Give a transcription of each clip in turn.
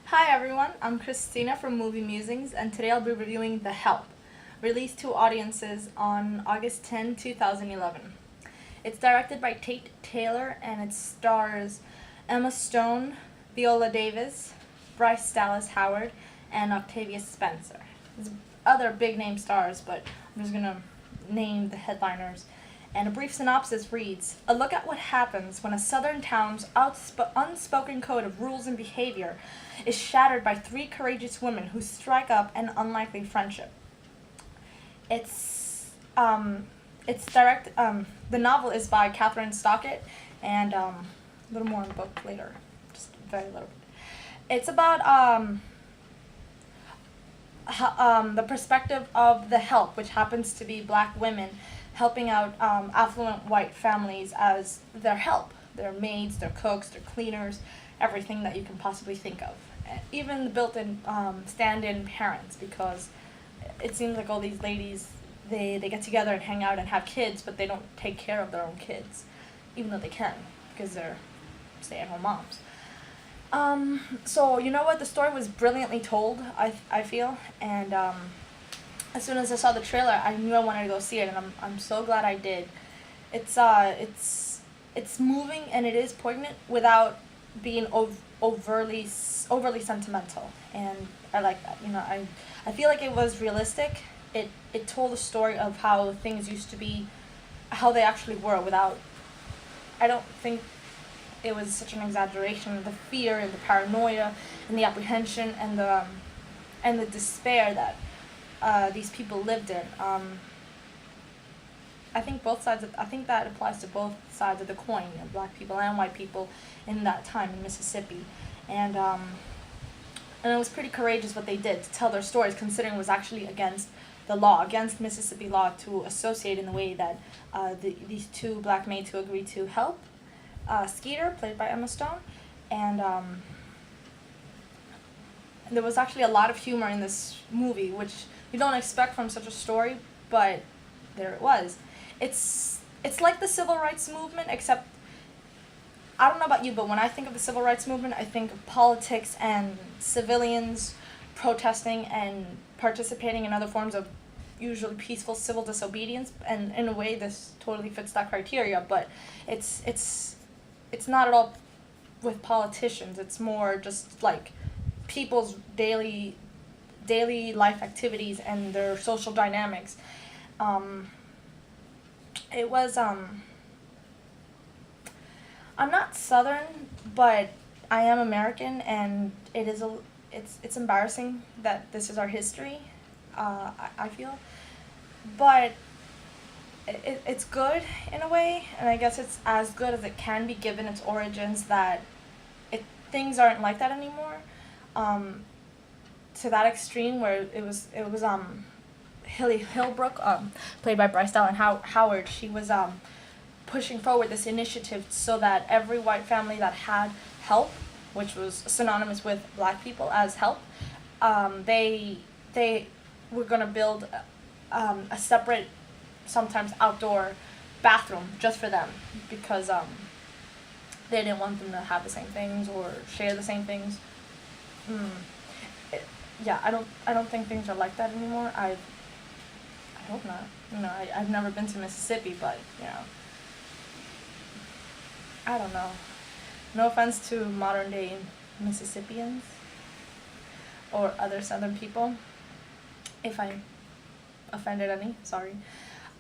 Hi everyone, I'm Christina from MovieMusings, and today I'll be reviewing The Help, released to audiences on August 10, 2011. It's directed by Tate Taylor and it stars Emma Stone, Viola Davis, Bryce Dallas Howard, and Octavia Spencer. There's other big name stars, but I'm just gonna name the headliners. And a brief synopsis reads, a look at what happens when a southern town's unspoken code of rules and behavior is shattered by three courageous women who strike up an unlikely friendship. It's the novel is by Catherine Stockett, and a little more in the book later, just very little bit. It's about the perspective of the help, which happens to be black women helping out affluent white families as their help, their maids, their cooks, their cleaners, everything that you can possibly think of. Even the built-in stand-in parents, because it seems like all these ladies, they get together and hang out and have kids, but they don't take care of their own kids, even though they can, because they're stay-at-home moms. So you know what? The story was brilliantly told, I feel, and as soon as I saw the trailer, I knew I wanted to go see it, and I'm so glad I did. It's moving and it is poignant without being overly sentimental, and I like that. I feel like it was realistic. It told a story of how things used to be, how they actually were, without. I don't think it was such an exaggeration. The fear and the paranoia and the apprehension and the despair that these people lived in. I think I think that applies to both sides of the coin, black people and white people in that time in Mississippi, and it was pretty courageous what they did to tell their stories, considering it was actually against the law, against Mississippi law, to associate in the way that these two black maids who agreed to help Skeeter, played by Emma Stone, and there was actually a lot of humor in this movie, which you don't expect from such a story, but there it was. It's like the civil rights movement, except I don't know about you, but when I think of the civil rights movement, I think of politics and civilians protesting and participating in other forms of usually peaceful civil disobedience, and in a way this totally fits that criteria, but it's not at all with politicians. It's more just like people's daily life activities and their social dynamics. It was I'm not Southern, but I am American, and it's embarrassing that this is our history. I feel, but it's good in a way, and I guess it's as good as it can be given its origins. That things aren't like that anymore. To that extreme where it was Hilly Hillbrook, played by Bryce Dallas Howard. She was pushing forward this initiative so that every white family that had help, which was synonymous with black people as help, they were gonna build a separate, sometimes outdoor bathroom just for them, because they didn't want them to have the same things or share the same things. Yeah, I don't think things are like that anymore. I hope not. I've never been to Mississippi, but I don't know. No offense to modern day Mississippians or other Southern people, if I offended any, sorry.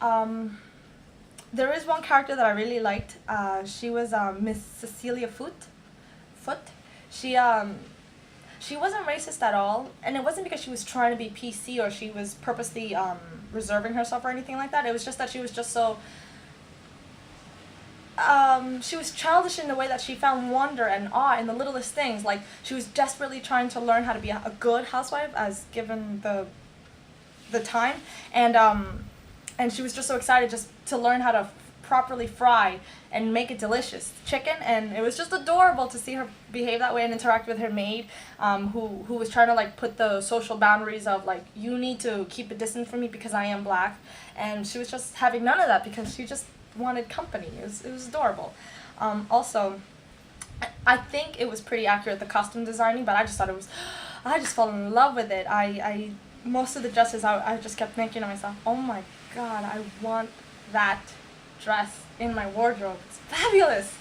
There is one character that I really liked. She was Miss Cecilia Foote. She wasn't racist at all, and it wasn't because she was trying to be PC or she was purposely reserving herself or anything like that. It was just that she was just so she was childish in the way that she found wonder and awe in the littlest things. Like, she was desperately trying to learn how to be a good housewife, as given the time, and she was just so excited just to learn how to properly fry and make a delicious chicken, and it was just adorable to see her behave that way and interact with her maid, who was trying to like put the social boundaries of like, you need to keep a distance from me because I am black, and she was just having none of that because she just wanted company. It was adorable. Also, I think it was pretty accurate, the costume designing, but I just thought it was, I just fell in love with it. I most of the dresses, I just kept thinking to myself, oh my god, I want that dress in my wardrobe. It's fabulous.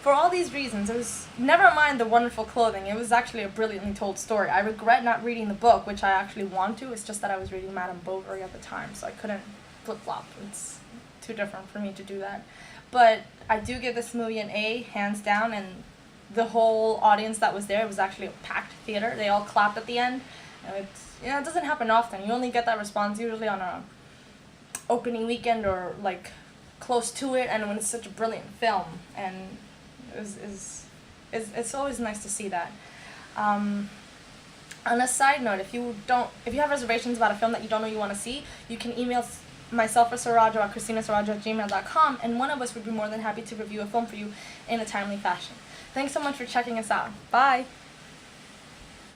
For all these reasons, it was, never mind the wonderful clothing, it was actually a brilliantly told story. I regret not reading the book, which I actually want to. It's just that I was reading Madame Bovary at the time, so I couldn't flip-flop. It's too different for me to do that. But I do give this movie an A, hands down, and the whole audience that was there, it was actually a packed theater. They all clapped at the end. It's, you know, it doesn't happen often. You only get that response usually on a opening weekend or like close to it, and when it's such a brilliant film, and it's always nice to see that. On a side note, if you have reservations about a film that you don't know you want to see, you can email myself or Sarajo at christinasarajo@gmail.com, and one of us would be more than happy to review a film for you in a timely fashion. Thanks so much for checking us out. Bye!